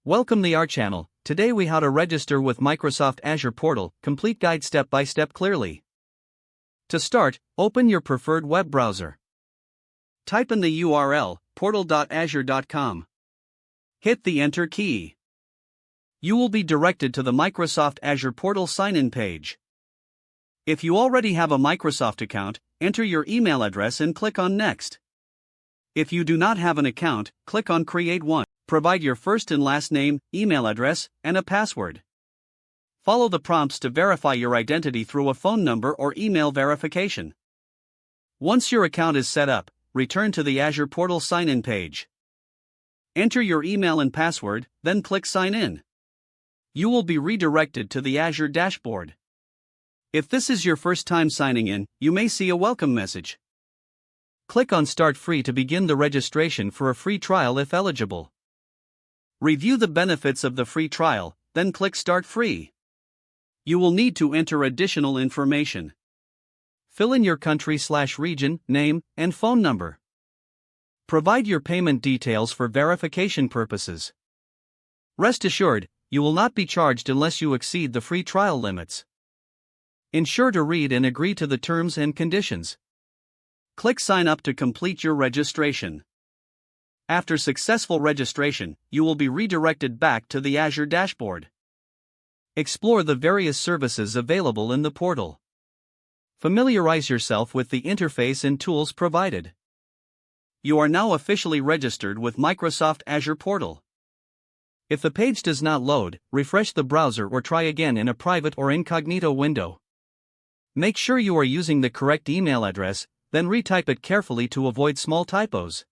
Welcome to our channel. Today we how to register with Microsoft Azure Portal, complete guide step by step clearly. To start, open your preferred web browser. Type in the URL, portal.azure.com. Hit the enter key. You will be directed to the Microsoft Azure Portal sign-in page. If you already have a Microsoft account, enter your email address and click on Next. If you do not have an account, click on Create One. Provide your first and last name, email address, and a password. Follow the prompts to verify your identity through a phone number or email verification. Once your account is set up, return to the Azure Portal sign-in page. Enter your email and password, then click Sign In. You will be redirected to the Azure dashboard. If this is your first time signing in, you may see a welcome message. Click on Start Free to begin the registration for a free trial if eligible. Review the benefits of the free trial, then click Start Free. You will need to enter additional information. Fill in your country/region, name, and phone number. Provide your payment details for verification purposes. Rest assured, you will not be charged unless you exceed the free trial limits. Ensure to read and agree to the terms and conditions. Click Sign Up to complete your registration. After successful registration, you will be redirected back to the Azure dashboard. Explore the various services available in the portal. Familiarize yourself with the interface and tools provided. You are now officially registered with Microsoft Azure Portal. If the page does not load, refresh the browser or try again in a private or incognito window. Make sure you are using the correct email address, then retype it carefully to avoid small typos.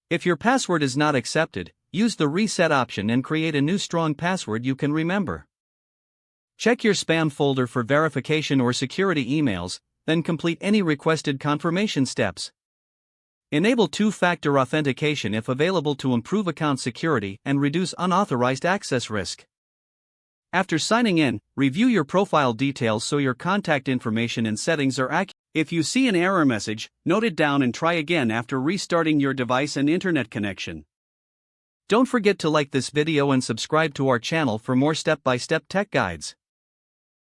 If your password is not accepted, use the reset option and create a new strong password you can remember. Check your spam folder for verification or security emails, then complete any requested confirmation steps. Enable two-factor authentication if available to improve account security and reduce unauthorized access risk. After signing in, review your profile details so your contact information and settings are accurate. If you see an error message, note it down and try again after restarting your device and internet connection. Don't forget to like this video and subscribe to our channel for more step-by-step tech guides.